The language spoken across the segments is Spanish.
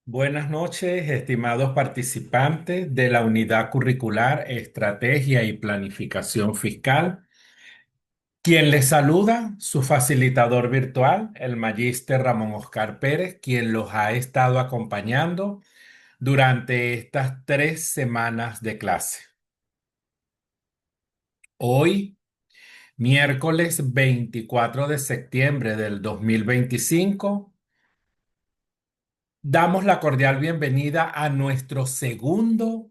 Buenas noches, estimados participantes de la Unidad Curricular Estrategia y Planificación Fiscal. Quien les saluda, su facilitador virtual, el magíster Ramón Oscar Pérez, quien los ha estado acompañando durante estas 3 semanas de clase. Hoy, miércoles 24 de septiembre del 2025, damos la cordial bienvenida a nuestro segundo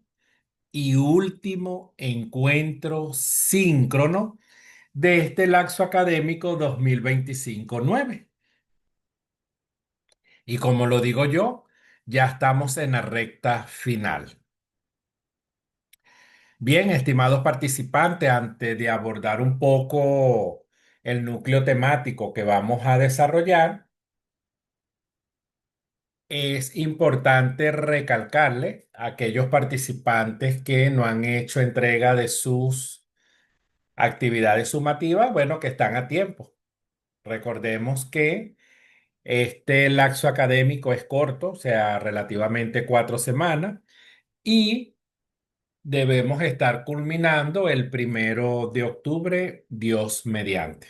y último encuentro síncrono de este lapso académico 2025-9. Y como lo digo yo, ya estamos en la recta final. Bien, estimados participantes, antes de abordar un poco el núcleo temático que vamos a desarrollar, es importante recalcarle a aquellos participantes que no han hecho entrega de sus actividades sumativas, bueno, que están a tiempo. Recordemos que este lapso académico es corto, o sea, relativamente 4 semanas, y debemos estar culminando el 1 de octubre, Dios mediante.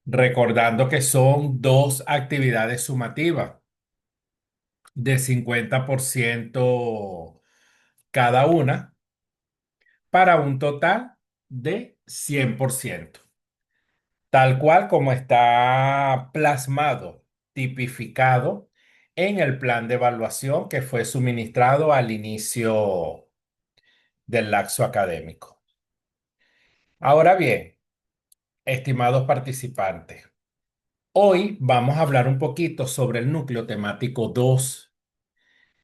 Recordando que son dos actividades sumativas de 50% cada una para un total de 100%. Tal cual como está plasmado, tipificado en el plan de evaluación que fue suministrado al inicio del lapso académico. Ahora bien, estimados participantes, hoy vamos a hablar un poquito sobre el núcleo temático 2,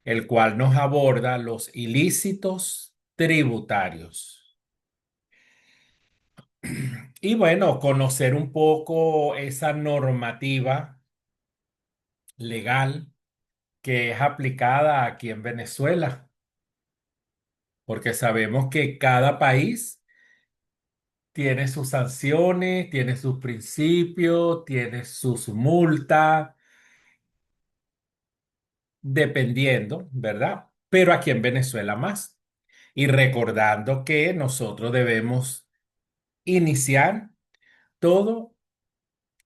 el cual nos aborda los ilícitos tributarios. Y bueno, conocer un poco esa normativa legal que es aplicada aquí en Venezuela, porque sabemos que cada país tiene sus sanciones, tiene sus principios, tiene sus multas, dependiendo, ¿verdad? Pero aquí en Venezuela más. Y recordando que nosotros debemos iniciar todo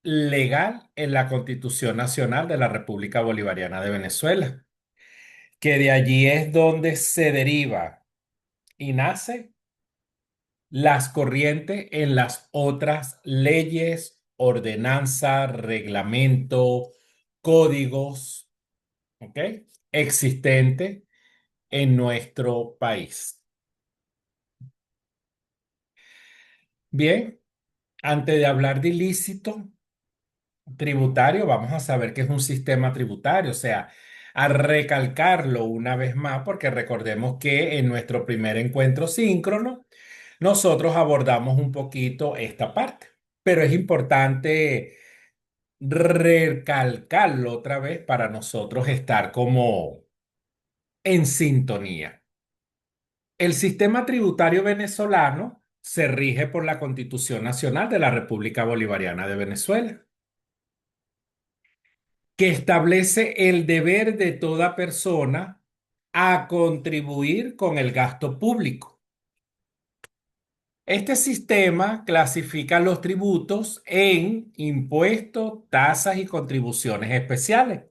legal en la Constitución Nacional de la República Bolivariana de Venezuela, que de allí es donde se deriva y nace las corrientes en las otras leyes, ordenanzas, reglamento, códigos, ¿ok? Existentes en nuestro país. Bien, antes de hablar de ilícito tributario, vamos a saber qué es un sistema tributario, o sea, a recalcarlo una vez más, porque recordemos que en nuestro primer encuentro síncrono, nosotros abordamos un poquito esta parte, pero es importante recalcarlo otra vez para nosotros estar como en sintonía. El sistema tributario venezolano se rige por la Constitución Nacional de la República Bolivariana de Venezuela, que establece el deber de toda persona a contribuir con el gasto público. Este sistema clasifica los tributos en impuestos, tasas y contribuciones especiales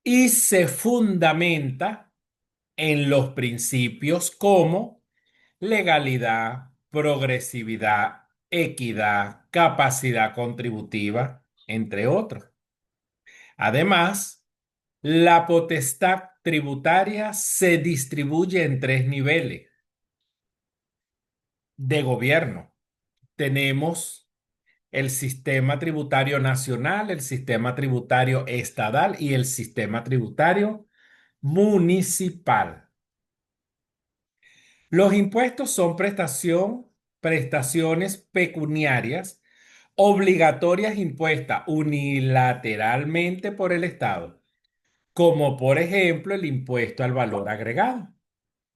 y se fundamenta en los principios como legalidad, progresividad, equidad, capacidad contributiva, entre otros. Además, la potestad tributaria se distribuye en 3 niveles de gobierno. Tenemos el sistema tributario nacional, el sistema tributario estatal y el sistema tributario municipal. Los impuestos son prestaciones pecuniarias obligatorias impuestas unilateralmente por el Estado, como por ejemplo el impuesto al valor agregado,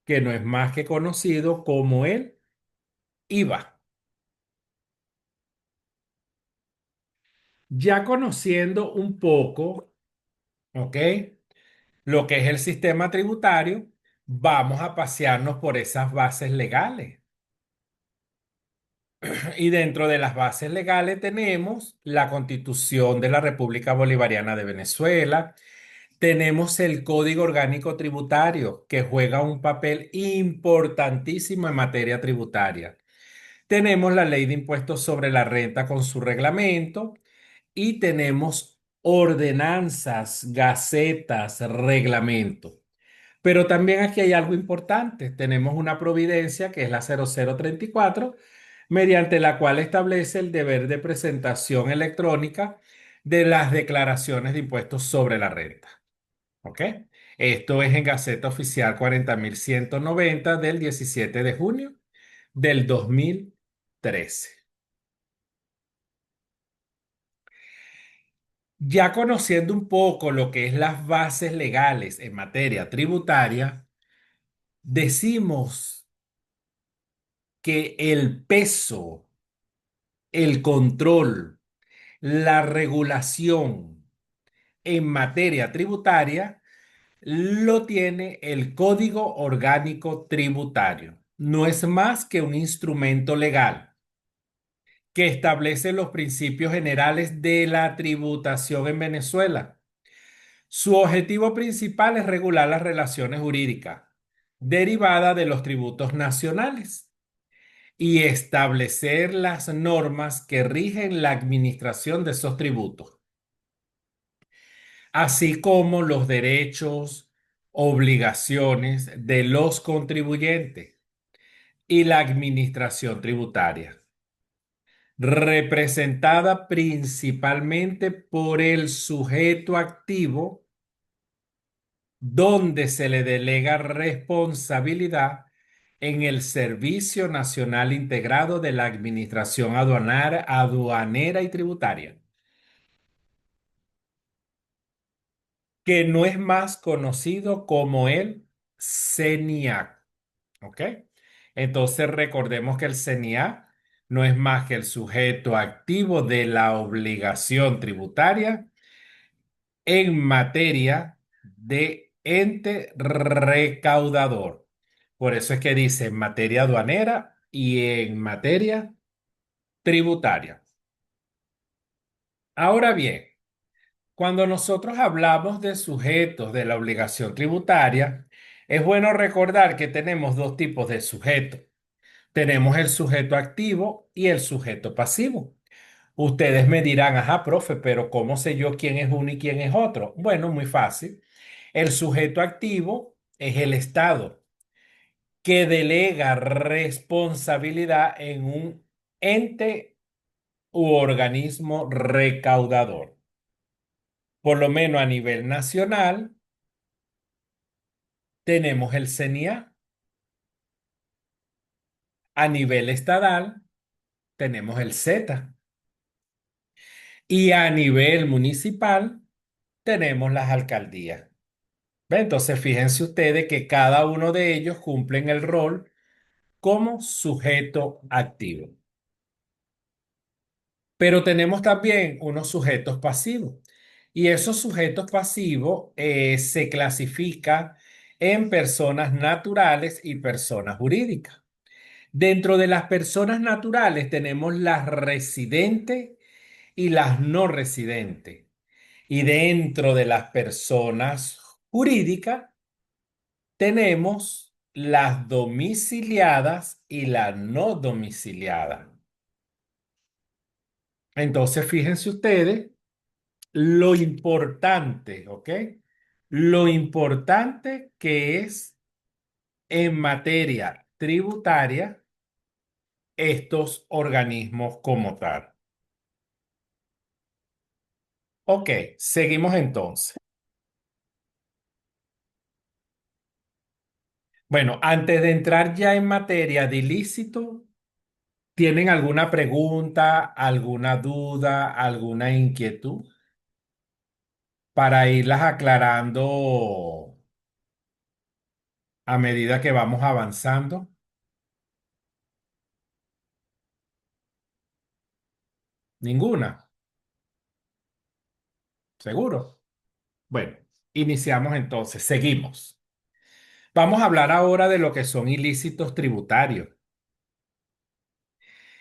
que no es más que conocido como el IVA. Ya conociendo un poco, ¿ok? Lo que es el sistema tributario, vamos a pasearnos por esas bases legales. Y dentro de las bases legales tenemos la Constitución de la República Bolivariana de Venezuela, tenemos el Código Orgánico Tributario, que juega un papel importantísimo en materia tributaria. Tenemos la Ley de Impuestos sobre la Renta con su reglamento y tenemos ordenanzas, gacetas, reglamentos. Pero también aquí hay algo importante. Tenemos una providencia que es la 0034, mediante la cual establece el deber de presentación electrónica de las declaraciones de impuestos sobre la renta. ¿Ok? Esto es en Gaceta Oficial 40.190 del 17 de junio del 2013. Ya conociendo un poco lo que es las bases legales en materia tributaria, decimos que el peso, el control, la regulación en materia tributaria lo tiene el Código Orgánico Tributario. No es más que un instrumento legal que establece los principios generales de la tributación en Venezuela. Su objetivo principal es regular las relaciones jurídicas derivadas de los tributos nacionales y establecer las normas que rigen la administración de esos tributos, así como los derechos, obligaciones de los contribuyentes y la administración tributaria, representada principalmente por el sujeto activo, donde se le delega responsabilidad en el Servicio Nacional Integrado de la Administración Aduanera y Tributaria, que no es más conocido como el CENIAC. ¿Ok? Entonces recordemos que el CENIAC no es más que el sujeto activo de la obligación tributaria en materia de ente recaudador. Por eso es que dice en materia aduanera y en materia tributaria. Ahora bien, cuando nosotros hablamos de sujetos de la obligación tributaria, es bueno recordar que tenemos dos tipos de sujetos. Tenemos el sujeto activo y el sujeto pasivo. Ustedes me dirán, ajá, profe, pero ¿cómo sé yo quién es uno y quién es otro? Bueno, muy fácil. El sujeto activo es el Estado que delega responsabilidad en un ente u organismo recaudador. Por lo menos a nivel nacional, tenemos el CENIA. A nivel estatal, tenemos el Z. Y a nivel municipal, tenemos las alcaldías. ¿Ve? Entonces, fíjense ustedes que cada uno de ellos cumplen el rol como sujeto activo. Pero tenemos también unos sujetos pasivos. Y esos sujetos pasivos se clasifican en personas naturales y personas jurídicas. Dentro de las personas naturales tenemos las residentes y las no residentes. Y dentro de las personas jurídicas tenemos las domiciliadas y las no domiciliadas. Entonces, fíjense ustedes lo importante, ¿ok? Lo importante que es en materia tributaria estos organismos como tal. Ok, seguimos entonces. Bueno, antes de entrar ya en materia de ilícito, ¿tienen alguna pregunta, alguna duda, alguna inquietud para irlas aclarando a medida que vamos avanzando? Ninguna. ¿Seguro? Bueno, iniciamos entonces, seguimos. Vamos a hablar ahora de lo que son ilícitos tributarios.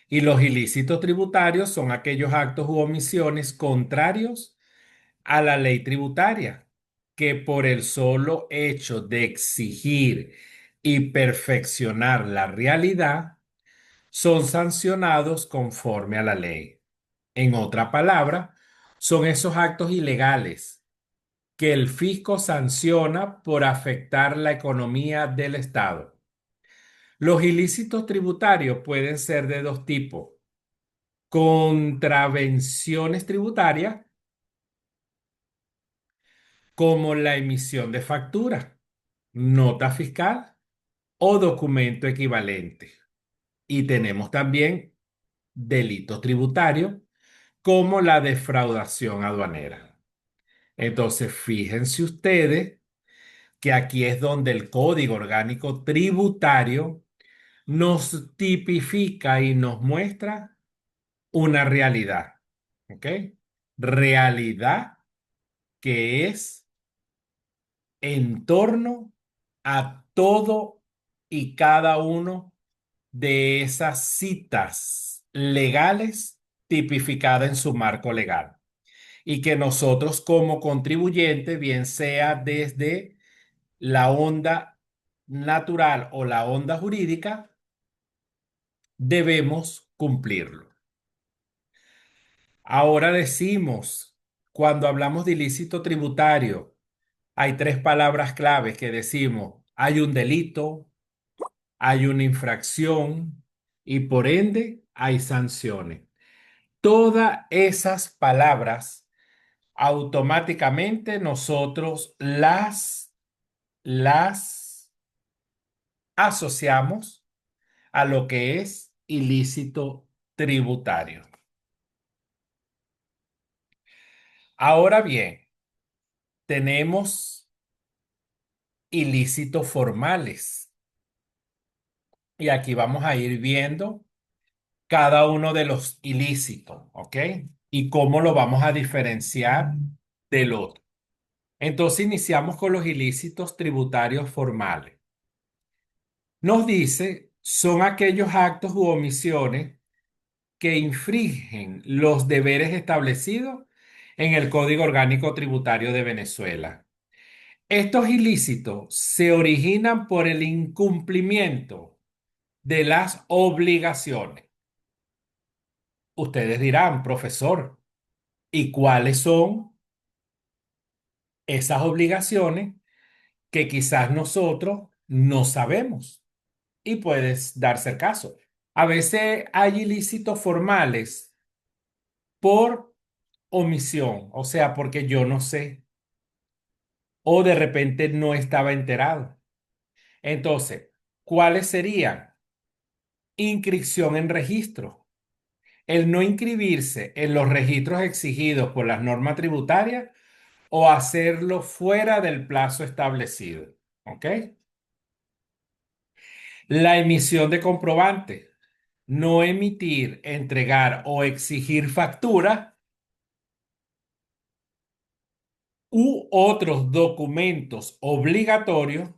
Y los ilícitos tributarios son aquellos actos u omisiones contrarios a la ley tributaria, que por el solo hecho de exigir y perfeccionar la realidad, son sancionados conforme a la ley. En otra palabra, son esos actos ilegales que el fisco sanciona por afectar la economía del Estado. Los ilícitos tributarios pueden ser de dos tipos: contravenciones tributarias, como la emisión de factura, nota fiscal o documento equivalente. Y tenemos también delitos tributarios, como la defraudación aduanera. Entonces, fíjense ustedes que aquí es donde el Código Orgánico Tributario nos tipifica y nos muestra una realidad, ¿ok? Realidad que es en torno a todo y cada uno de esas citas legales tipificadas en su marco legal, y que nosotros como contribuyentes, bien sea desde la onda natural o la onda jurídica, debemos cumplirlo. Ahora decimos, cuando hablamos de ilícito tributario, hay tres palabras claves que decimos: hay un delito, hay una infracción y por ende hay sanciones. Todas esas palabras automáticamente nosotros las asociamos a lo que es ilícito tributario. Ahora bien, tenemos ilícitos formales y aquí vamos a ir viendo cada uno de los ilícitos, ¿ok? Y cómo lo vamos a diferenciar del otro. Entonces iniciamos con los ilícitos tributarios formales. Nos dice, son aquellos actos u omisiones que infringen los deberes establecidos en el Código Orgánico Tributario de Venezuela. Estos ilícitos se originan por el incumplimiento de las obligaciones. Ustedes dirán, profesor, ¿y cuáles son esas obligaciones que quizás nosotros no sabemos? Y puedes darse el caso. A veces hay ilícitos formales por omisión, o sea, porque yo no sé o de repente no estaba enterado. Entonces, ¿cuáles serían? Inscripción en registro. El no inscribirse en los registros exigidos por las normas tributarias o hacerlo fuera del plazo establecido. ¿Ok? La emisión de comprobante. No emitir, entregar o exigir factura u otros documentos obligatorios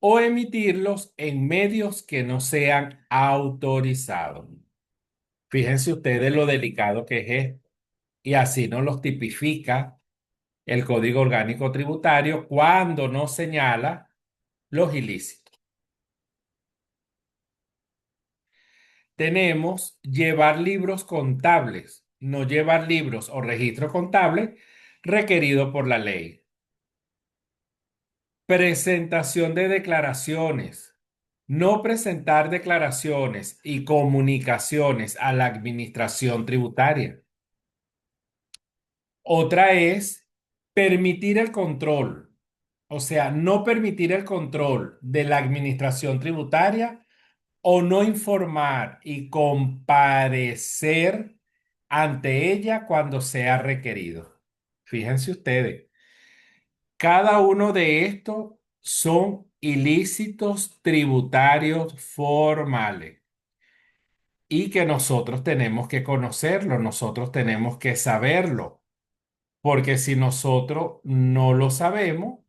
o emitirlos en medios que no sean autorizados. Fíjense ustedes lo delicado que es esto. Y así nos los tipifica el Código Orgánico Tributario cuando nos señala los ilícitos. Tenemos llevar libros contables, no llevar libros o registros contables requerido por la ley. Presentación de declaraciones. No presentar declaraciones y comunicaciones a la administración tributaria. Otra es permitir el control, o sea, no permitir el control de la administración tributaria o no informar y comparecer ante ella cuando sea requerido. Fíjense ustedes, cada uno de estos son ilícitos tributarios formales y que nosotros tenemos que conocerlo, nosotros tenemos que saberlo. Porque si nosotros no lo sabemos,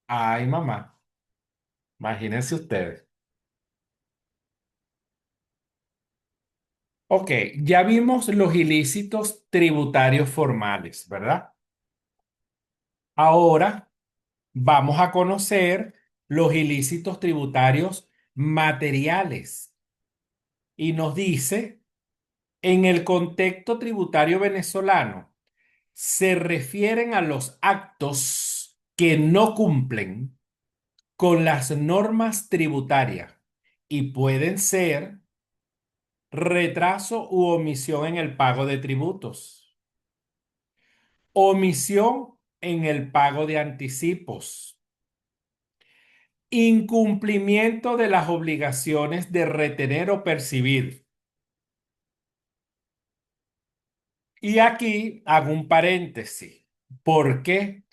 ay mamá, imagínense ustedes. Ok, ya vimos los ilícitos tributarios formales, ¿verdad? Ahora vamos a conocer los ilícitos tributarios materiales. Y nos dice, en el contexto tributario venezolano, se refieren a los actos que no cumplen con las normas tributarias y pueden ser retraso u omisión en el pago de tributos, omisión en el pago de anticipos, incumplimiento de las obligaciones de retener o percibir. Y aquí hago un paréntesis. ¿Por qué?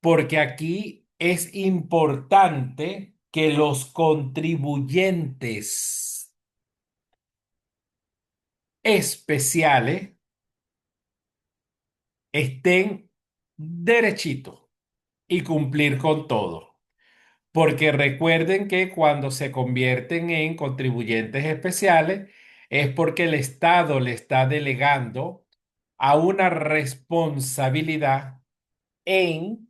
Porque aquí es importante que los contribuyentes especiales estén derechitos y cumplir con todo. Porque recuerden que cuando se convierten en contribuyentes especiales es porque el Estado le está delegando a una responsabilidad en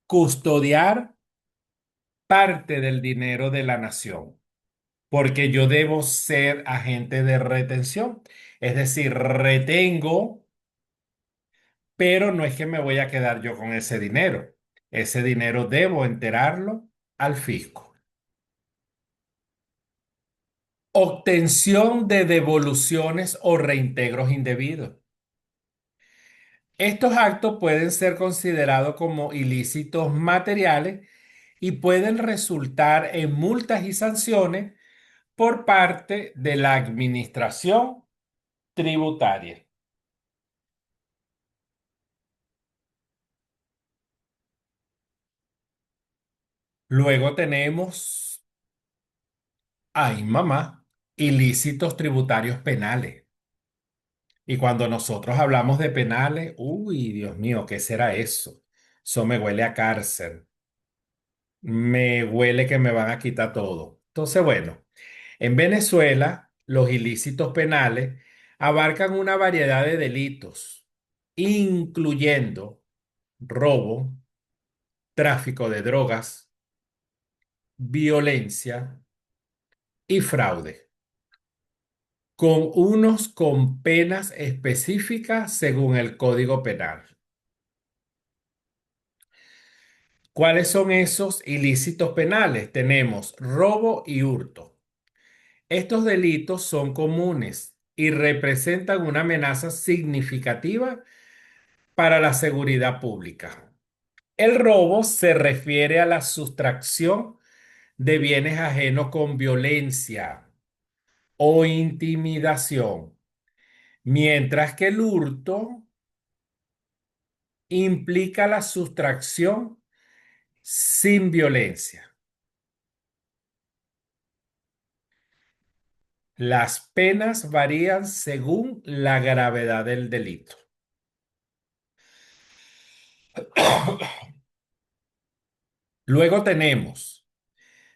custodiar parte del dinero de la nación. Porque yo debo ser agente de retención. Es decir, retengo, pero no es que me voy a quedar yo con ese dinero. Ese dinero debo enterarlo al fisco. Obtención de devoluciones o reintegros indebidos. Estos actos pueden ser considerados como ilícitos materiales y pueden resultar en multas y sanciones por parte de la administración tributaria. Luego tenemos, ay mamá, ilícitos tributarios penales. Y cuando nosotros hablamos de penales, uy, Dios mío, ¿qué será eso? Eso me huele a cárcel. Me huele que me van a quitar todo. Entonces, bueno, en Venezuela, los ilícitos penales abarcan una variedad de delitos, incluyendo robo, tráfico de drogas, violencia y fraude, con unos con penas específicas según el Código Penal. ¿Cuáles son esos ilícitos penales? Tenemos robo y hurto. Estos delitos son comunes y representan una amenaza significativa para la seguridad pública. El robo se refiere a la sustracción de bienes ajenos con violencia o intimidación, mientras que el hurto implica la sustracción sin violencia. Las penas varían según la gravedad del delito. Luego tenemos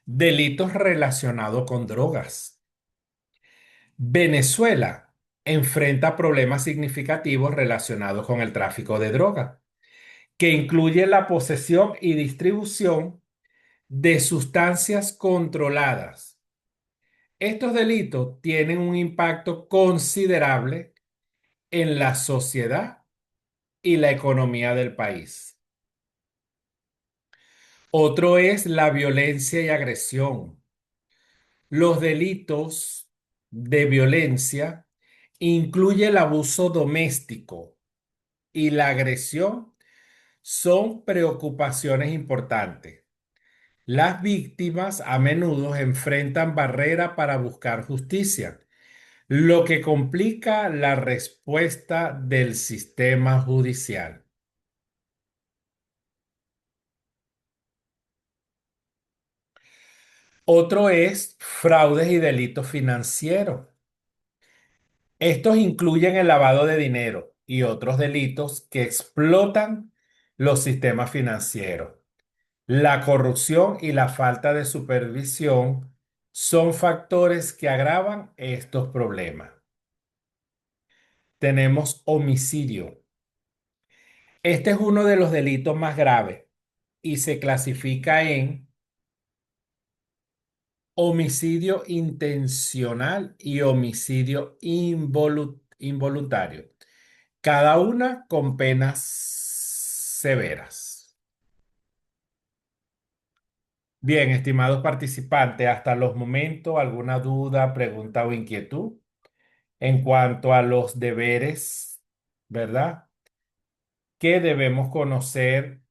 delitos relacionados con drogas. Venezuela enfrenta problemas significativos relacionados con el tráfico de drogas, que incluye la posesión y distribución de sustancias controladas. Estos delitos tienen un impacto considerable en la sociedad y la economía del país. Otro es la violencia y agresión. Los delitos de violencia incluye el abuso doméstico y la agresión son preocupaciones importantes. Las víctimas a menudo enfrentan barreras para buscar justicia, lo que complica la respuesta del sistema judicial. Otro es fraudes y delitos financieros. Estos incluyen el lavado de dinero y otros delitos que explotan los sistemas financieros. La corrupción y la falta de supervisión son factores que agravan estos problemas. Tenemos homicidio. Este es uno de los delitos más graves y se clasifica en homicidio intencional y homicidio involuntario, cada una con penas severas. Bien, estimados participantes, hasta los momentos, ¿alguna duda, pregunta o inquietud en cuanto a los deberes, verdad? Que debemos conocer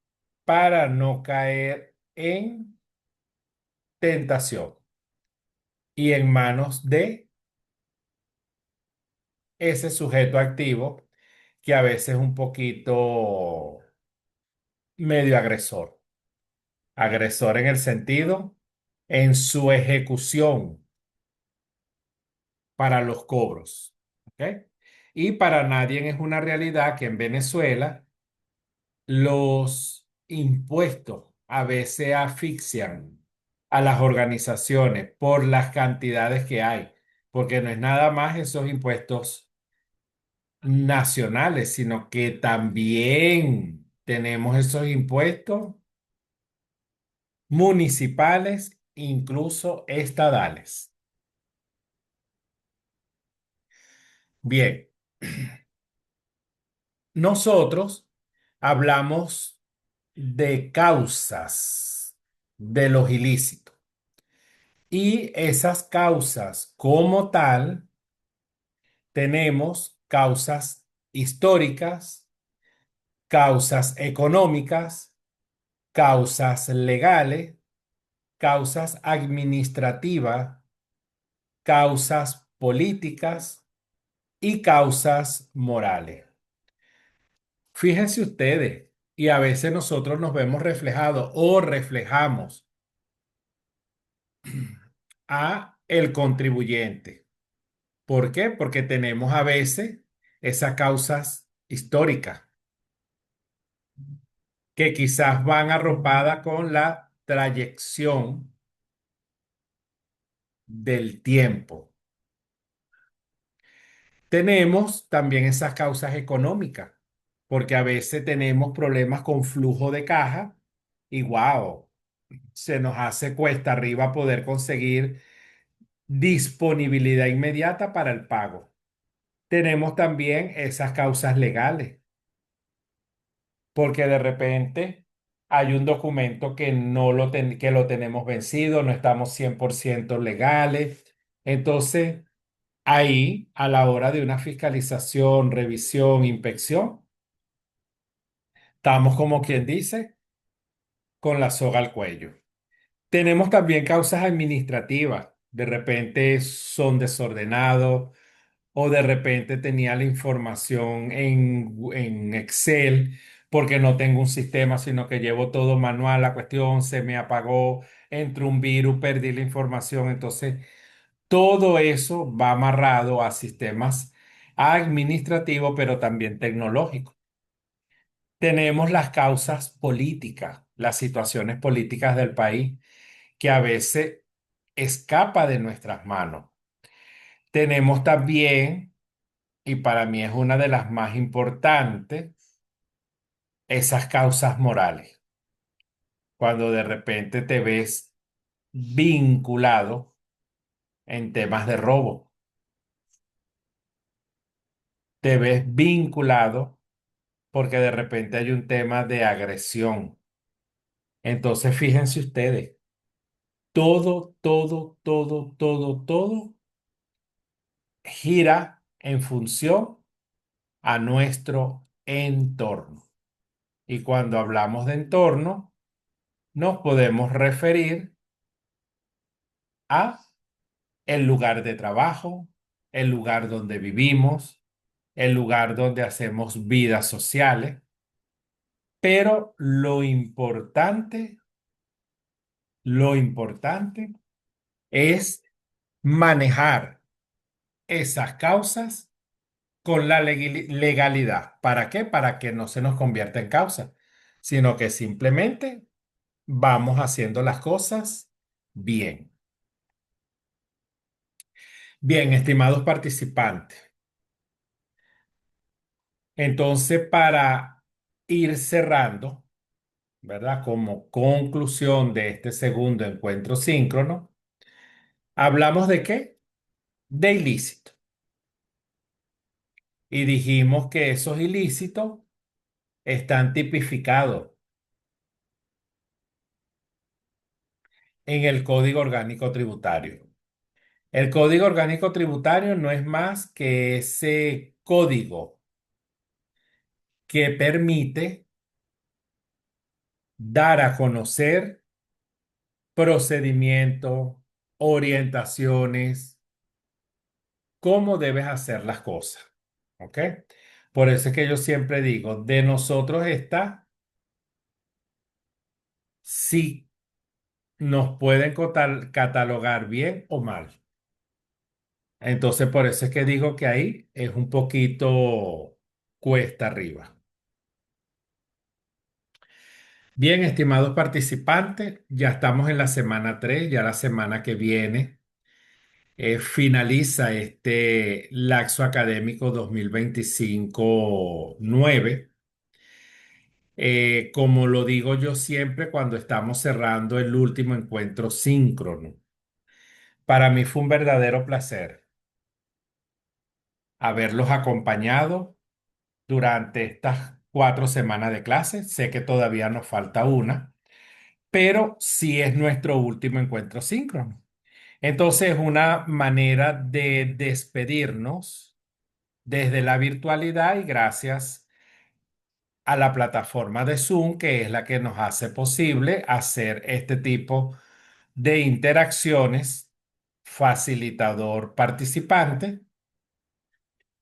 para no caer en tentación y en manos de ese sujeto activo que a veces es un poquito medio agresor. Agresor en el sentido, en su ejecución para los cobros. ¿Ok? Y para nadie es una realidad que en Venezuela los impuestos a veces asfixian a las organizaciones por las cantidades que hay, porque no es nada más esos impuestos nacionales, sino que también tenemos esos impuestos municipales, incluso estadales. Bien, nosotros hablamos de causas de los ilícitos y esas causas como tal tenemos causas históricas, causas económicas, causas legales, causas administrativas, causas políticas y causas morales. Fíjense ustedes, y a veces nosotros nos vemos reflejados o reflejamos a el contribuyente. ¿Por qué? Porque tenemos a veces esas causas históricas que quizás van arropadas con la trayección del tiempo. Tenemos también esas causas económicas, porque a veces tenemos problemas con flujo de caja y wow, se nos hace cuesta arriba poder conseguir disponibilidad inmediata para el pago. Tenemos también esas causas legales, porque de repente hay un documento que no que lo tenemos vencido, no estamos 100% legales. Entonces, ahí, a la hora de una fiscalización, revisión, inspección, estamos como quien dice, con la soga al cuello. Tenemos también causas administrativas. De repente son desordenados o de repente tenía la información en Excel porque no tengo un sistema, sino que llevo todo manual. La cuestión se me apagó, entró un virus, perdí la información. Entonces, todo eso va amarrado a sistemas administrativos, pero también tecnológicos. Tenemos las causas políticas, las situaciones políticas del país, que a veces escapa de nuestras manos. Tenemos también, y para mí es una de las más importantes, esas causas morales. Cuando de repente te ves vinculado en temas de robo, te ves vinculado porque de repente hay un tema de agresión. Entonces, fíjense ustedes, todo gira en función a nuestro entorno. Y cuando hablamos de entorno, nos podemos referir a el lugar de trabajo, el lugar donde vivimos, el lugar donde hacemos vidas sociales. Pero lo importante es manejar esas causas con la legalidad. ¿Para qué? Para que no se nos convierta en causa. sino que simplemente vamos haciendo las cosas bien. Bien, estimados participantes. Entonces, para ir cerrando, ¿verdad? Como conclusión de este segundo encuentro síncrono, ¿hablamos de qué? De ilícito. Y dijimos que esos ilícitos están tipificados en el Código Orgánico Tributario. El Código Orgánico Tributario no es más que ese código que permite dar a conocer procedimientos, orientaciones, cómo debes hacer las cosas. ¿Ok? Por eso es que yo siempre digo, de nosotros está si nos pueden catalogar bien o mal. Entonces, por eso es que digo que ahí es un poquito cuesta arriba. Bien, estimados participantes, ya estamos en la semana 3, ya la semana que viene finaliza este laxo académico 2025-9. Como lo digo yo siempre cuando estamos cerrando el último encuentro síncrono. Para mí fue un verdadero placer haberlos acompañado durante estas 4 semanas de clase. Sé que todavía nos falta una, pero sí es nuestro último encuentro síncrono. Entonces, es una manera de despedirnos desde la virtualidad y gracias a la plataforma de Zoom, que es la que nos hace posible hacer este tipo de interacciones, facilitador participante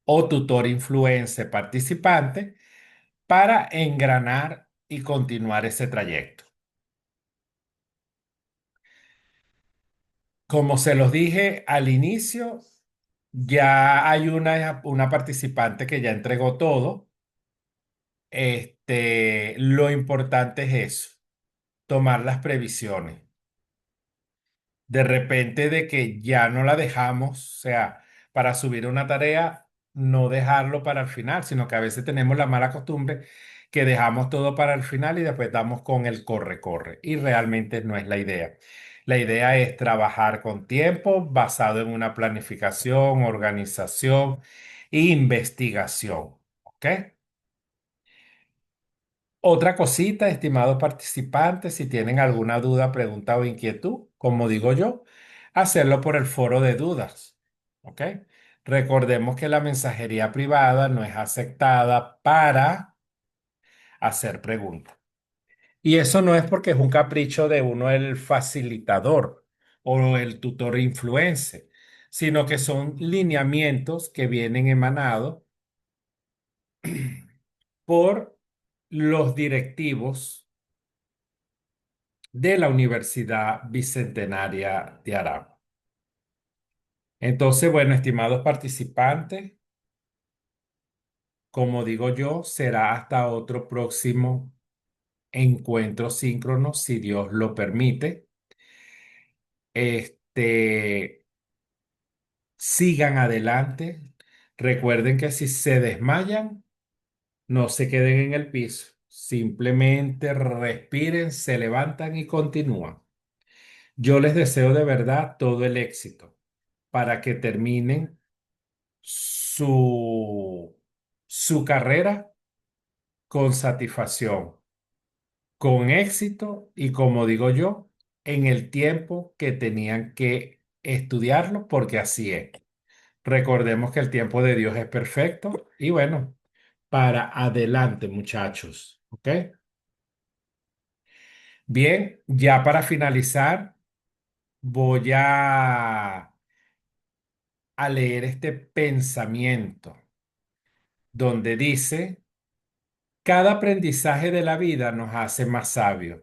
o tutor influencer participante, para engranar y continuar ese trayecto. Como se los dije al inicio, ya hay una participante que ya entregó todo. Lo importante es eso, tomar las previsiones. De repente de que ya no la dejamos, o sea, para subir una tarea, no dejarlo para el final, sino que a veces tenemos la mala costumbre que dejamos todo para el final y después damos con el corre-corre. Y realmente no es la idea. La idea es trabajar con tiempo, basado en una planificación, organización e investigación. ¿Ok? Otra cosita, estimados participantes, si tienen alguna duda, pregunta o inquietud, como digo yo, hacerlo por el foro de dudas. ¿Ok? Recordemos que la mensajería privada no es aceptada para hacer preguntas. Y eso no es porque es un capricho de uno, el facilitador o el tutor influencer, sino que son lineamientos que vienen emanados por los directivos de la Universidad Bicentenaria de Aragua. Entonces, bueno, estimados participantes, como digo yo, será hasta otro próximo encuentro síncrono, si Dios lo permite. Este, Sigan adelante. Recuerden que si se desmayan, no se queden en el piso. Simplemente respiren, se levantan y continúan. Yo les deseo de verdad todo el éxito para que terminen su carrera con satisfacción, con éxito y, como digo yo, en el tiempo que tenían que estudiarlo, porque así es. Recordemos que el tiempo de Dios es perfecto y bueno, para adelante, muchachos. ¿Ok? Bien, ya para finalizar, voy a leer este pensamiento donde dice: cada aprendizaje de la vida nos hace más sabios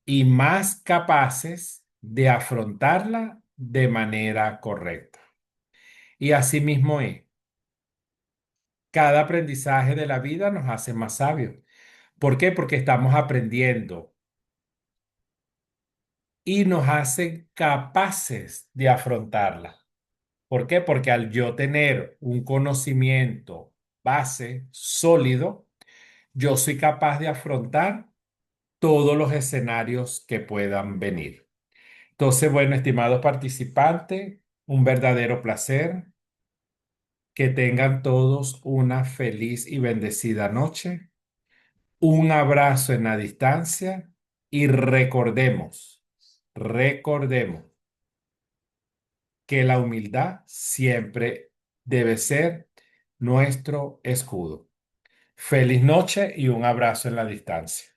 y más capaces de afrontarla de manera correcta. Y así mismo es. Cada aprendizaje de la vida nos hace más sabios, ¿Por qué? Porque estamos aprendiendo y nos hacen capaces de afrontarla. ¿Por qué? Porque al yo tener un conocimiento base sólido, yo soy capaz de afrontar todos los escenarios que puedan venir. Entonces, bueno, estimados participantes, un verdadero placer. Que tengan todos una feliz y bendecida noche. Un abrazo en la distancia y recordemos que la humildad siempre debe ser nuestro escudo. Feliz noche y un abrazo en la distancia.